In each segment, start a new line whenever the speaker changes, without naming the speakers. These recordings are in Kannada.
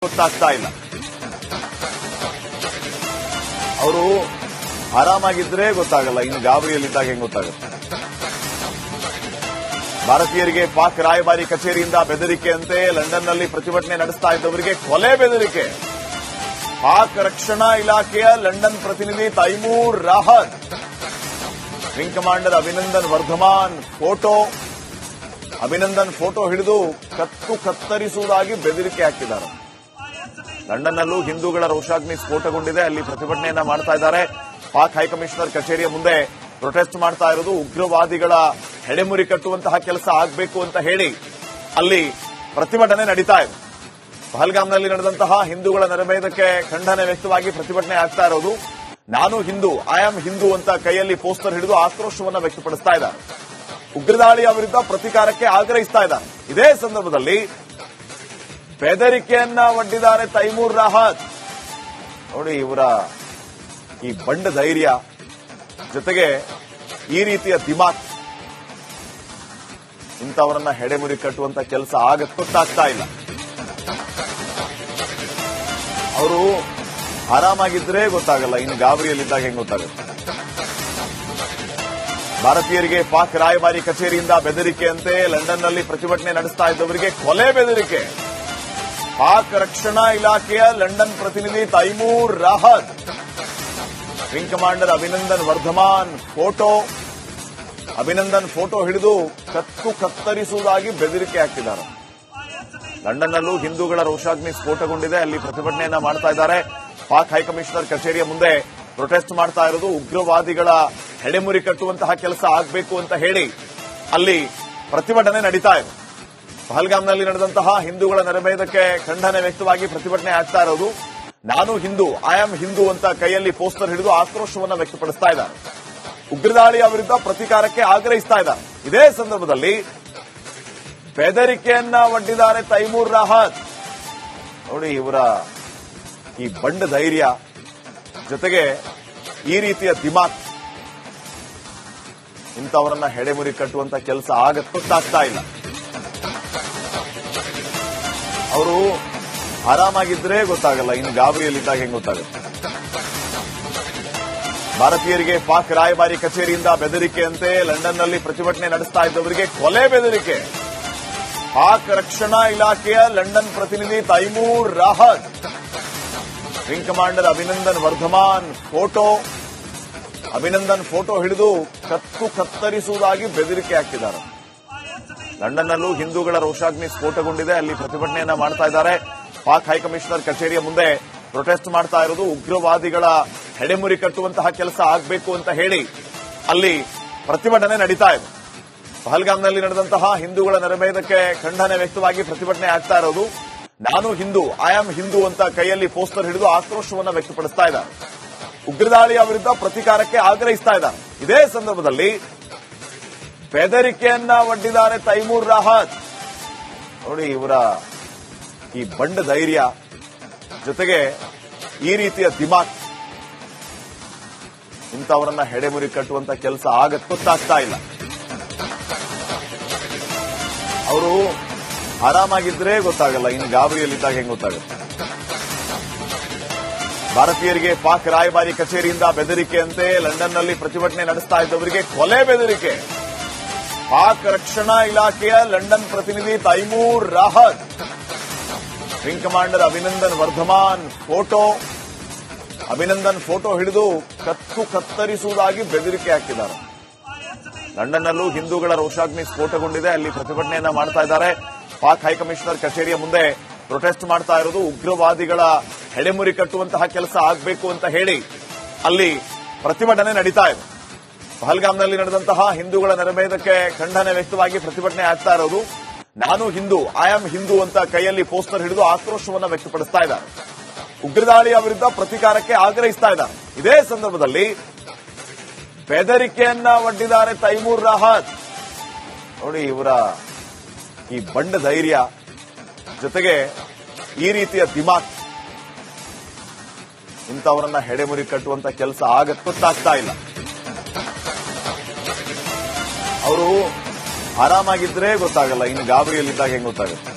ಗೊತ್ತಾಗ್ತಾ ಇಲ್ಲ. ಅವರು ಆರಾಮಾಗಿದ್ರೆ ಗೊತ್ತಾಗಲ್ಲ, ಇನ್ನು ಗಾಬರಿಯಲ್ಲಿದ್ದಾಗ ಹೆಂಗ್ ಗೊತ್ತಾಗುತ್ತೆ? ಭಾರತೀಯರಿಗೆ ಪಾಕ್ ರಾಯಭಾರಿ ಕಚೇರಿಯಿಂದ ಬೆದರಿಕೆ ಅಂತೆ. ಲಂಡನ್ನಲ್ಲಿ ಪ್ರತಿಭಟನೆ ನಡೆಸ್ತಾ ಇದ್ದವರಿಗೆ ಕೊಲೆ ಬೆದರಿಕೆ. ಪಾಕ್ ರಕ್ಷಣಾ ಇಲಾಖೆಯ ಲಂಡನ್ ಪ್ರತಿನಿಧಿ Taimur Rahat, wing commander Abhinandan Varthaman Abhinandan photo ಹಿಡಿದು ಕತ್ತರಿಸುವುದಾಗಿ ಬೆದರಿಕೆ ಹಾಕಿದ್ದಾರೆ. ಲಂಡನ್ನಲ್ಲೂ ಹಿಂದೂಗಳ ರೋಷಾಗ್ನಿ ಸ್ಫೋಟಗೊಂಡಿದೆ. ಅಲ್ಲಿ ಪ್ರತಿಭಟನೆಯನ್ನ ಮಾಡ್ತಾ ಇದ್ದಾರೆ. ಪಾಕ್ ಹೈಕಮಿಷನರ್ ಕಚೇರಿಯ ಮುಂದೆ ಪ್ರೊಟೆಸ್ಟ್ ಮಾಡ್ತಾ ಇರೋದು. ಉಗ್ರವಾದಿಗಳ ಹೆಡೆಮುರಿ ಕಟ್ಟುವಂತಹ ಕೆಲಸ ಆಗಬೇಕು ಅಂತ ಹೇಳಿ ಅಲ್ಲಿ ಪ್ರತಿಭಟನೆ ನಡೀತಾ ಇದೆ. ಪಹಲ್ಗಾಮ್ನಲ್ಲಿ ನಡೆದಂತಹ ಹಿಂದೂಗಳ ನರಮೇಧಕ್ಕೆ ಖಂಡನೆ ವ್ಯಕ್ತವಾಗಿ ಪ್ರತಿಭಟನೆ ಆಗ್ತಾ ಇರೋದು. ನಾನು ಹಿಂದೂ, ಐ ಆಮ್ ಹಿಂದೂ ಅಂತ ಕೈಯಲ್ಲಿ ಪೋಸ್ಟರ್ ಹಿಡಿದು ಆಕ್ರೋಶವನ್ನ ವ್ಯಕ್ತಪಡಿಸ್ತಾ ಇದ್ದಾರೆ. ಉಗ್ರದಾಳಿಯ ವಿರುದ್ಧ ಪ್ರತಿಕಾರಕ್ಕೆ ಆಗ್ರಹಿಸ್ತಾ ಇದ್ದಾರೆ. ಇದೇ ಸಂದರ್ಭದಲ್ಲಿ ಬೆದರಿಕೆಯನ್ನ ಒಡ್ಡಿದ್ದಾರೆ ತೈಮೂರ್ ರಾಹತ್. ನೋಡಿ, ಇವರ ಈ ಬಂಡ ಧೈರ್ಯ ಜೊತೆಗೆ ಈ ರೀತಿಯ ದಿಮಾಕ್, ಇಂಥವರನ್ನ ಹೆಡೆಮುರಿ ಕಟ್ಟುವಂತ ಕೆಲಸ ಗೊತ್ತಾಗ್ತಾ ಇಲ್ಲ. ಅವರು ಆರಾಮಾಗಿದ್ರೆ ಗೊತ್ತಾಗಲ್ಲ, ಇನ್ನು ಗಾಬರಿಯಲ್ಲಿದ್ದಾಗ ಹೆಂಗ್ ಗೊತ್ತಾಗುತ್ತೆ? ಭಾರತೀಯರಿಗೆ ಪಾಕ್ ರಾಯಭಾರಿ ಕಚೇರಿಯಿಂದ ಬೆದರಿಕೆ ಅಂತೆ. ಲಂಡನ್ನಲ್ಲಿ ಪ್ರತಿಭಟನೆ ನಡೆಸ್ತಾ ಇದ್ದವರಿಗೆ ಕೊಲೆ ಬೆದರಿಕೆ. ಪಾಕ್ ರಕ್ಷಣಾ ಇಲಾಖೆಯ ಲಂಡನ್ ಪ್ರತಿನಿಧಿ Taimur Rahat, wing commander Abhinandan Varthaman Abhinandan photo ಹಿಡಿದು ಕತ್ತರಿಸುವುದಾಗಿ ಬೆದರಿಕೆ ಹಾಕಿದ್ದಾರೆ. ಲಂಡನ್ನಲ್ಲೂ ಹಿಂದೂಗಳ ರೋಷಾಗ್ನಿ ಸ್ಫೋಟಗೊಂಡಿದೆ. ಅಲ್ಲಿ ಪ್ರತಿಭಟನೆಯನ್ನ ಮಾಡ್ತಾ ಇದ್ದಾರೆ. ಪಾಕ್ ಹೈಕಮಿಷನರ್ ಕಚೇರಿಯ ಮುಂದೆ ಪ್ರೊಟೆಸ್ಟ್ ಮಾಡ್ತಾ ಇರೋದು. ಉಗ್ರವಾದಿಗಳ ಹೆಡೆಮುರಿ ಕಟ್ಟುವಂತಹ ಕೆಲಸ ಆಗಬೇಕು ಅಂತ ಹೇಳಿ ಅಲ್ಲಿ ಪ್ರತಿಭಟನೆ ನಡೀತಾ ಇದೆ. ಪಹಲ್ಗಾಮ್ನಲ್ಲಿ ನಡೆದಂತಹ ಹಿಂದೂಗಳ ನರಮೇಧಕ್ಕೆ ಖಂಡನೆ ವ್ಯಕ್ತವಾಗಿ ಪ್ರತಿಭಟನೆ ಆಗ್ತಾ ಇರೋದು. ನಾನು ಹಿಂದೂ, ಐ ಆಮ್ ಹಿಂದೂ ಅಂತ ಕೈಯಲ್ಲಿ ಪೋಸ್ಟರ್ ಹಿಡಿದು ಆಕ್ರೋಶವನ್ನ ವ್ಯಕ್ತಪಡಿಸ್ತಾ ಇದ್ದಾರೆ. ಉಗ್ರದಾಳಿಯ ವಿರುದ್ಧ ಪ್ರತಿಕಾರಕ್ಕೆ ಆಗ್ರಹಿಸ್ತಾ ಇದ್ದಾರೆ. ಇದೇ ಸಂದರ್ಭದಲ್ಲಿ ಬೆದರಿಕೆಯನ್ನ ಒಡ್ಡಿದ್ದಾರೆ ತೈಮೂರ್ ರಾಹತ್. ನೋಡಿ, ಇವರ ಈ ಬಂಡ ಧೈರ್ಯ ಜೊತೆಗೆ ಈ ರೀತಿಯ ದಿಮಾಕ್, ಇಂಥವರನ್ನ ಹೆಡೆಮುರಿ ಕಟ್ಟುವಂತ ಕೆಲಸ ಗೊತ್ತಾಗ್ತಾ ಇಲ್ಲ. ಅವರು ಆರಾಮಾಗಿದ್ರೆ ಗೊತ್ತಾಗಲ್ಲ, ಇನ್ನು ಗಾಬರಿಯಲ್ಲಿದ್ದಾಗ ಹೆಂಗ್ ಗೊತ್ತಾಗುತ್ತೆ? ಭಾರತೀಯರಿಗೆ ಪಾಕ್ ರಾಯಭಾರಿ ಕಚೇರಿಯಿಂದ ಬೆದರಿಕೆ ಅಂತೆ. ಲಂಡನ್ನಲ್ಲಿ ಪ್ರತಿಭಟನೆ ನಡೆಸ್ತಾ ಇದ್ದವರಿಗೆ ಕೊಲೆ ಬೆದರಿಕೆ. ಪಾಕ್ ರಕ್ಷಣಾ ಇಲಾಖೆಯ ಲಂಡನ್ ಪ್ರತಿನಿಧಿ Taimur Rahat, wing commander Abhinandan Varthaman Abhinandan photo ಹಿಡಿದು ಕತ್ತರಿಸುವುದಾಗಿ ಬೆದರಿಕೆ ಹಾಕಿದ್ದಾರೆ. ಲಂಡನ್ನಲ್ಲೂ ಹಿಂದೂಗಳ ರೋಷಾಗ್ನಿ ಸ್ಫೋಟಗೊಂಡಿದೆ. ಅಲ್ಲಿ ಪ್ರತಿಭಟನೆಯನ್ನ ಮಾಡ್ತಾ ಇದ್ದಾರೆ. ಪಾಕ್ ಹೈಕಮಿಷನರ್ ಕಚೇರಿಯ ಮುಂದೆ ಪ್ರೊಟೆಸ್ಟ್ ಮಾಡ್ತಾ ಇರೋದು. ಉಗ್ರವಾದಿಗಳ ಹೆಡೆಮುರಿ ಕಟ್ಟುವಂತಹ ಕೆಲಸ ಆಗಬೇಕು ಅಂತ ಹೇಳಿ ಅಲ್ಲಿ ಪ್ರತಿಭಟನೆ ನಡೀತಾ ಇದೆ. ಪಹಲ್ಗಾಮ್ನಲ್ಲಿ ನಡೆದಂತಹ ಹಿಂದೂಗಳ ನರಮೇಧಕ್ಕೆ ಖಂಡನೆ ವ್ಯಕ್ತವಾಗಿ ಪ್ರತಿಭಟನೆ ಆಗ್ತಾ ಇರೋದು. ನಾನು ಹಿಂದೂ, ಐ ಆಮ್ ಹಿಂದೂ ಅಂತ ಕೈಯಲ್ಲಿ ಪೋಸ್ಟರ್ ಹಿಡಿದು ಆಕ್ರೋಶವನ್ನ ವ್ಯಕ್ತಪಡಿಸ್ತಾ ಇದ್ದಾರೆ. ಉಗ್ರದಾಳಿಯ ವಿರುದ್ಧ ಪ್ರತಿಕಾರಕ್ಕೆ ಆಗ್ರಹಿಸ್ತಾ ಇದ್ದಾರೆ. ಇದೇ ಸಂದರ್ಭದಲ್ಲಿ ಬೆದರಿಕೆಯನ್ನ ಒಡ್ಡಿದ್ದಾರೆ ತೈಮೂರ್ ರಾಹತ್. ನೋಡಿ, ಇವರ ಈ ಬಂಡ ಧೈರ್ಯ ಜೊತೆಗೆ ಈ ರೀತಿಯ ದಿಮಾಕ್, ಇಂಥವರನ್ನ ಹೆಡೆಮುರಿ ಕಟ್ಟುವಂತ ಕೆಲಸ ಗೊತ್ತಾಗ್ತಾ ಇಲ್ಲ. ಅವರು ಆರಾಮಾಗಿದ್ರೆ ಗೊತ್ತಾಗಲ್ಲ, ಇನ್ನು ಗಾಬರಿಯಲ್ಲಿದ್ದಾಗ ಹೆಂಗ್ ಗೊತ್ತಾಗುತ್ತೆ? ಭಾರತೀಯರಿಗೆ ಪಾಕ್ ರಾಯಭಾರಿ ಕಚೇರಿಯಿಂದ ಬೆದರಿಕೆ ಅಂತೆ. ಲಂಡನ್ನಲ್ಲಿ ಪ್ರತಿಭಟನೆ ನಡೆಸ್ತಾ ಇದ್ದವರಿಗೆ ಕೊಲೆ ಬೆದರಿಕೆ. ಪಾಕ್ ರಕ್ಷಣಾ ಇಲಾಖೆಯ ಲಂಡನ್ ಪ್ರತಿನಿಧಿ Taimur Rahat, wing commander Abhinandan Varthaman Abhinandan photo ಹಿಡಿದು ಕತ್ತರಿಸುವುದಾಗಿ ಬೆದರಿಕೆ ಹಾಕಿದ್ದಾರೆ. ಲಂಡನ್ನಲ್ಲೂ ಹಿಂದೂಗಳ ರೋಷಾಗ್ನಿ ಸ್ಫೋಟಗೊಂಡಿದೆ. ಅಲ್ಲಿ ಪ್ರತಿಭಟನೆಯನ್ನ ಮಾಡ್ತಾ ಇದ್ದಾರೆ. ಪಾಕ್ ಹೈಕಮಿಷನರ್ ಕಚೇರಿಯ ಮುಂದೆ ಪ್ರೊಟೆಸ್ಟ್ ಮಾಡ್ತಾ ಇರೋದು. ಉಗ್ರವಾದಿಗಳ ಹೆಡೆಮುರಿ ಕಟ್ಟುವಂತಹ ಕೆಲಸ ಆಗಬೇಕು ಅಂತ ಹೇಳಿ ಅಲ್ಲಿ ಪ್ರತಿಭಟನೆ ನಡೀತಾ ಇದೆ. ಪಹಲ್ಗಾಮ್ನಲ್ಲಿ ನಡೆದಂತಹ ಹಿಂದೂಗಳ ನರಮೇಧಕ್ಕೆ ಖಂಡನೆ ವ್ಯಕ್ತವಾಗಿ ಪ್ರತಿಭಟನೆ ಆಗ್ತಾ ಇರೋದು. ನಾನು ಹಿಂದೂ, ಐ ಆಮ್ ಹಿಂದೂ ಅಂತ ಕೈಯಲ್ಲಿ ಪೋಸ್ಟರ್ ಹಿಡಿದು ಆಕ್ರೋಶವನ್ನ ವ್ಯಕ್ತಪಡಿಸ್ತಾ ಇದ್ದಾರೆ. ಉಗ್ರದಾಳಿಯ ವಿರುದ್ಧ ಪ್ರತಿಕಾರಕ್ಕೆ ಆಗ್ರಹಿಸ್ತಾ ಇದ್ದಾರೆ. ಇದೇ ಸಂದರ್ಭದಲ್ಲಿ ಬೆದರಿಕೆಯನ್ನ ಒಡ್ಡಿದ್ದಾರೆ ತೈಮೂರ್ ರಾಹತ್. ನೋಡಿ, ಇವರ ಈ ಬಂಡ ಧೈರ್ಯ ಜೊತೆಗೆ ಈ ರೀತಿಯ ದಿಮಾಕ್, ಇಂಥವರನ್ನ ಹೆಡೆಮುರಿ ಕಟ್ಟುವಂತ ಕೆಲಸ ಗೊತ್ತಾಗ್ತಾ ಇಲ್ಲ. ಅವರು ಆರಾಮಾಗಿದ್ರೆ ಗೊತ್ತಾಗಲ್ಲ, ಇನ್ನು ಗಾಬರಿಯಲ್ಲಿದ್ದಾಗ ಹೆಂಗ್ ಗೊತ್ತಾಗುತ್ತೆ?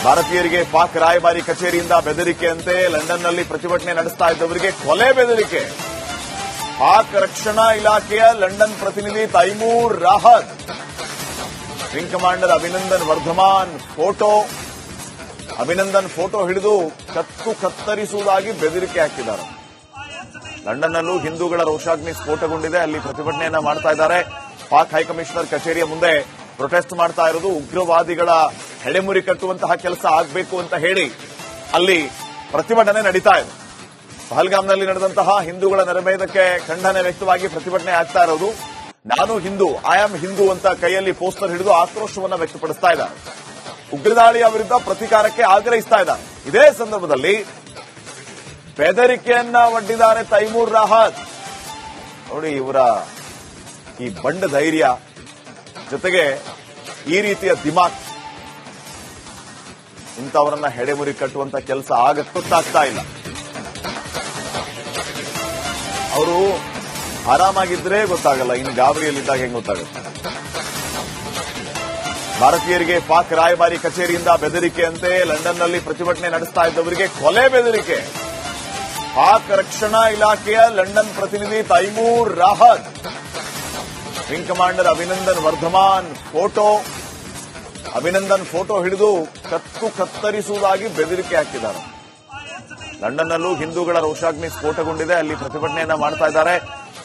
ಭಾರತೀಯರಿಗೆ ಪಾಕ್ ರಾಯಭಾರಿ ಕಚೇರಿಯಿಂದ ಬೆದರಿಕೆಯಂತೆ ಲಂಡನ್ನಲ್ಲಿ ಪ್ರತಿಭಟನೆ ನಡೆಸ್ತಾ ಇದ್ದವರಿಗೆ ಕೊಲೆ ಬೆದರಿಕೆ. ಪಾಕ್ ರಕ್ಷಣಾ ಇಲಾಖೆಯ ಲಂಡನ್ ಪ್ರತಿನಿಧಿ Taimur Rahat, wing commander Abhinandan Varthaman Abhinandan photo ಹಿಡಿದು ಕತ್ತರಿಸುವುದಾಗಿ ಬೆದರಿಕೆ ಹಾಕಿದ್ದಾರೆ. ಲಂಡನ್ನಲ್ಲೂ ಹಿಂದೂಗಳ ರೋಷಾಗ್ನಿ ಸ್ಫೋಟಗೊಂಡಿದೆ. ಅಲ್ಲಿ ಪ್ರತಿಭಟನೆಯನ್ನ ಮಾಡ್ತಾ ಇದ್ದಾರೆ. ಪಾಕ್ ಹೈಕಮಿಷನರ್ ಕಚೇರಿಯ ಮುಂದೆ ಪ್ರೊಟೆಸ್ಟ್ ಮಾಡ್ತಾ ಇರೋದು ಉಗ್ರವಾದಿಗಳ ಹೆಡೆಮುರಿ ಕಟ್ಟುವಂತಹ ಕೆಲಸ ಆಗಬೇಕು ಅಂತ ಹೇಳಿ ಅಲ್ಲಿ ಪ್ರತಿಭಟನೆ ನಡೀತಾ ಇದೆ. ಪಹಲ್ಗಾಮ್ನಲ್ಲಿ ನಡೆದಂತಹ ಹಿಂದೂಗಳ ನರಮೇಧಕ್ಕೆ ಖಂಡನೆ ವ್ಯಕ್ತವಾಗಿ ಪ್ರತಿಭಟನೆ ಆಗ್ತಾ ಇರೋದು. ನಾನು ಹಿಂದೂ, ಐ ಆಮ್ ಹಿಂದೂ ಅಂತ ಕೈಯಲ್ಲಿ ಪೋಸ್ಟರ್ ಹಿಡಿದು ಆಕ್ರೋಶವನ್ನ ವ್ಯಕ್ತಪಡಿಸ್ತಾ ಇದ್ದಾರೆ. ಉಗ್ರದಾಳಿಯ ವಿರುದ್ಧ ಪ್ರತೀಕಾರಕ್ಕೆ ಆಗ್ರಹಿಸ್ತಾ ಇದ್ದಾರೆ. ಇದೇ ಸಂದರ್ಭದಲ್ಲಿ ಬೆದರಿಕೆಯನ್ನ ಒಡ್ಡಿದ್ದಾರೆ ತೈಮೂರ್ ರಾಹತ್. ನೋಡಿ, ಇವರ ಈ ಬಂಡ ಧೈರ್ಯ ಜೊತೆಗೆ ಈ ರೀತಿಯ ದಿಮಾಕ್ ಇಂಥವರನ್ನ ಹೆಡೆಮುರಿ ಕಟ್ಟುವಂತ ಕೆಲಸ ಗೊತ್ತಾಗ್ತಾ ಇಲ್ಲ. ಅವರು ಆರಾಮಾಗಿದ್ರೆ ಗೊತ್ತಾಗಲ್ಲ, ಇನ್ನು ಗಾಬರಿಯಲ್ಲಿದ್ದಾಗ ಹೆಂಗ್ ಗೊತ್ತಾಗುತ್ತೆ. ಭಾರತೀಯರಿಗೆ ಪಾಕ್ ರಾಯಭಾರಿ ಕಚೇರಿಯಿಂದ ಬೆದರಿಕೆಯಂತೆ ಲಂಡನ್ನಲ್ಲಿ ಪ್ರತಿಭಟನೆ ನಡೆಸ್ತಾ ಇದ್ದವರಿಗೆ ಕೊಲೆ ಬೆದರಿಕೆ. ಪಾಕ್ ರಕ್ಷಣಾ ಇಲಾಖೆಯ ಲಂಡನ್ ಪ್ರತಿನಿಧಿ Taimur Rahat, wing commander Abhinandan Varthaman Abhinandan photo ಹಿಡಿದು ಕತ್ತರಿಸುವುದಾಗಿ ಬೆದರಿಕೆ ಹಾಕಿದ್ದಾರೆ. ಲಂಡನ್ನಲ್ಲೂ ಹಿಂದೂಗಳ ರೋಷಾಗ್ನಿ ಸ್ಫೋಟಗೊಂಡಿದೆ. ಅಲ್ಲಿ ಪ್ರತಿಭಟನೆಯನ್ನ ಮಾಡ್ತಾ ಇದ್ದಾರೆ.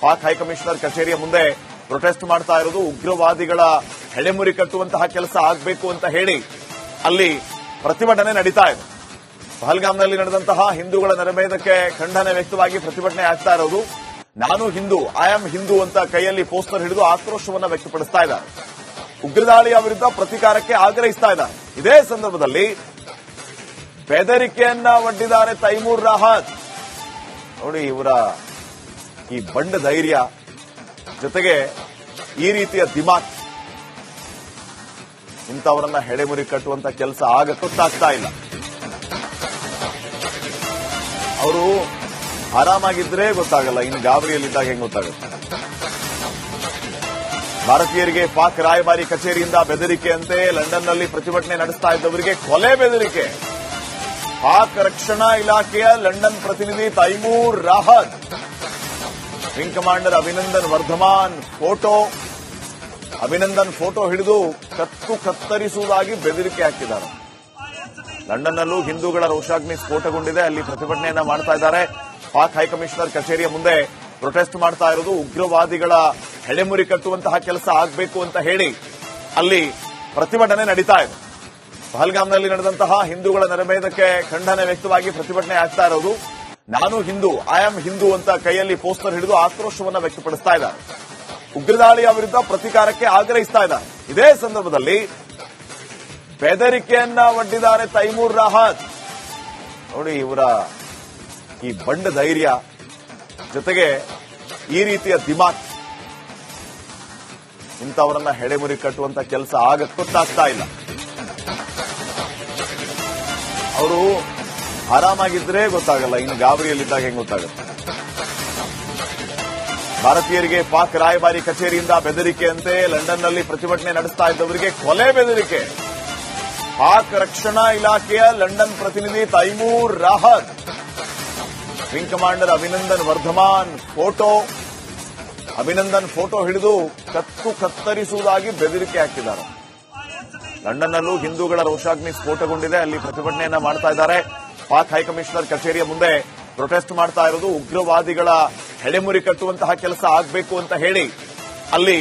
ಪಾಕ್ ಹೈಕಮಿಷನರ್ ಕಚೇರಿಯ ಮುಂದೆ ಪ್ರೊಟೆಸ್ಟ್ ಮಾಡ್ತಾ ಇರೋದು ಉಗ್ರವಾದಿಗಳ ಹೆಡೆಮುರಿ ಕಟ್ಟುವಂತಹ ಕೆಲಸ ಆಗಬೇಕು ಅಂತ ಹೇಳಿ ಅಲ್ಲಿ ಪ್ರತಿಭಟನೆ ನಡೀತಾ ಇದೆ. ಪಹಲ್ಗಾಮ್ನಲ್ಲಿ ನಡೆದಂತಹ ಹಿಂದೂಗಳ ನರಮೇಧಕ್ಕೆ ಖಂಡನೆ ವ್ಯಕ್ತವಾಗಿ ಪ್ರತಿಭಟನೆ ಆಗ್ತಾ ಇರೋದು. ನಾನು ಹಿಂದೂ, ಐ ಆಮ್ ಹಿಂದೂ ಅಂತ ಕೈಯಲ್ಲಿ ಪೋಸ್ಟರ್ ಹಿಡಿದು ಆಕ್ರೋಶವನ್ನ ವ್ಯಕ್ತಪಡಿಸ್ತಾ ಇದ್ದಾರೆ. ಉಗ್ರದಾಳಿಯ ವಿರುದ್ಧ ಪ್ರತೀಕಾರಕ್ಕೆ ಆಗ್ರಹಿಸ್ತಾ ಇದ್ದಾರೆ. ಇದೇ ಸಂದರ್ಭದಲ್ಲಿ ಬೆದರಿಕೆಯನ್ನ ಒಡ್ಡಿದ್ದಾರೆ ತೈಮೂರ್ ರಾಹತ್. ನೋಡಿ, ಇವರ ಈ ಬಂಡ ಧೈರ್ಯ ಜೊತೆಗೆ ಈ ರೀತಿಯ ದಿಮಾಕ್ ಇಂಥವರನ್ನ ಹೆಡೆಮುರಿ ಕಟ್ಟುವಂತ ಕೆಲಸ ಗೊತ್ತಾಗ್ತಾ ಇಲ್ಲ. ಅವರು ಆರಾಮಾಗಿದ್ರೆ ಗೊತ್ತಾಗಲ್ಲ, ಇನ್ನು ಗಾಬರಿಯಲ್ಲಿದ್ದಾಗ ಹೆಂಗ್ ಗೊತ್ತಾಗುತ್ತೆ. ಭಾರತೀಯರಿಗೆ ಪಾಕ್ ರಾಯಭಾರಿ ಕಚೇರಿಯಿಂದ ಬೆದರಿಕೆಯಂತೆ ಲಂಡನ್ನಲ್ಲಿ ಪ್ರತಿಭಟನೆ ನಡೆಸ್ತಾ ಇದ್ದವರಿಗೆ ಕೊಲೆ ಬೆದರಿಕೆ. ಪಾಕ್ ರಕ್ಷಣಾ ಇಲಾಖೆಯ ಲಂಡನ್ ಪ್ರತಿನಿಧಿ Taimur Rahat, wing commander Abhinandan Varthaman Abhinandan photo ಹಿಡಿದು ಕತ್ತರಿಸುವುದಾಗಿ ಬೆದರಿಕೆ ಹಾಕಿದ್ದಾರೆ. ಲಂಡನ್ನಲ್ಲೂ ಹಿಂದೂಗಳ ರೋಷಾಗ್ನಿ ಸ್ಫೋಟಗೊಂಡಿದೆ. ಅಲ್ಲಿ ಪ್ರತಿಭಟನೆಯನ್ನ ಮಾಡ್ತಾ ಇದ್ದಾರೆ. ಪಾಕ್ ಹೈಕಮಿಷನರ್ ಕಚೇರಿಯ ಮುಂದೆ ಪ್ರೊಟೆಸ್ಟ್ ಮಾಡ್ತಾ ಇರೋದು ಉಗ್ರವಾದಿಗಳ ಹೆಡೆಮುರಿ ಕಟ್ಟುವಂತಹ ಕೆಲಸ ಆಗಬೇಕು ಅಂತ ಹೇಳಿ ಅಲ್ಲಿ ಪ್ರತಿಭಟನೆ ನಡೀತಾ ಇದೆ. ಪಹಲ್ಗಾಮ್ನಲ್ಲಿ ನಡೆದಂತಹ ಹಿಂದೂಗಳ ನರಮೇಧಕ್ಕೆ ಖಂಡನೆ ವ್ಯಕ್ತವಾಗಿ ಪ್ರತಿಭಟನೆ ಆಗ್ತಾ ಇರೋದು. ನಾನು ಹಿಂದೂ, ಐ ಆಮ್ ಹಿಂದೂ ಅಂತ ಕೈಯಲ್ಲಿ ಪೋಸ್ಟರ್ ಹಿಡಿದು ಆಕ್ರೋಶವನ್ನ ವ್ಯಕ್ತಪಡಿಸ್ತಾ ಇದ್ದಾರೆ. ಉಗ್ರದಾಳಿಯ ವಿರುದ್ಧ ಪ್ರತೀಕಾರಕ್ಕೆ ಆಗ್ರಹಿಸ್ತಾ ಇದ್ದಾರೆ. ಇದೇ ಸಂದರ್ಭದಲ್ಲಿ ಬೆದರಿಕೆಯನ್ನ ಒಡ್ಡಿದ್ದಾರೆ ತೈಮೂರ್ ರಾಹತ್. ನೋಡಿ, ಇವರ ಈ ಬಂಡ ಧೈರ್ಯ ಜೊತೆಗೆ ಈ ರೀತಿಯ ದಿಮಾಕ್ ಇಂಥವರನ್ನ ಹೆಡೆಮುರಿ ಕಟ್ಟುವಂತ ಕೆಲಸ ಗೊತ್ತಾಗ್ತಾ ಇಲ್ಲ. ಅವರು ಆರಾಮಾಗಿದ್ರೆ ಗೊತ್ತಾಗಲ್ಲ, ಇನ್ನು ಗಾಬರಿಯಲ್ಲಿದ್ದಾಗ ಹೆಂಗ್ ಗೊತ್ತಾಗುತ್ತೆ. ಭಾರತೀಯರಿಗೆ ಪಾಕ್ ರಾಯಭಾರಿ ಕಚೇರಿಯಿಂದ ಬೆದರಿಕೆಯಂತೆ ಲಂಡನ್ನಲ್ಲಿ ಪ್ರತಿಭಟನೆ ನಡೆಸ್ತಾ ಇದ್ದವರಿಗೆ ಕೊಲೆ ಬೆದರಿಕೆ. ಪಾಕ್ ರಕ್ಷಣಾ ಇಲಾಖೆಯ ಲಂಡನ್ ಪ್ರತಿನಿಧಿ Taimur Rahat, wing commander Abhinandan Varthaman Abhinandan photo ಹಿಡಿದು ಕತ್ತರಿಸುವುದಾಗಿ ಬೆದರಿಕೆ ಹಾಕಿದ್ದಾರೆ. ಲಂಡನ್ನಲ್ಲೂ ಹಿಂದೂಗಳ ರೋಷಾಗ್ನಿ ಸ್ಫೋಟಗೊಂಡಿದೆ. ಅಲ್ಲಿ ಪ್ರತಿಭಟನೆಯನ್ನ ಮಾಡ್ತಾ ಇದ್ದಾರೆ. ಪಾಕ್ ಹೈಕಮಿಷನರ್ ಕಚೇರಿಯ ಮುಂದೆ ಪ್ರೊಟೆಸ್ಟ್ ಮಾಡ್ತಾ ಇರೋದು ಉಗ್ರವಾದಿಗಳ ಹೆಡೆಮುರಿ ಕಟ್ಟುವಂತಹ ಕೆಲಸ ಆಗಬೇಕು ಅಂತ ಹೇಳಿ ಅಲ್ಲಿ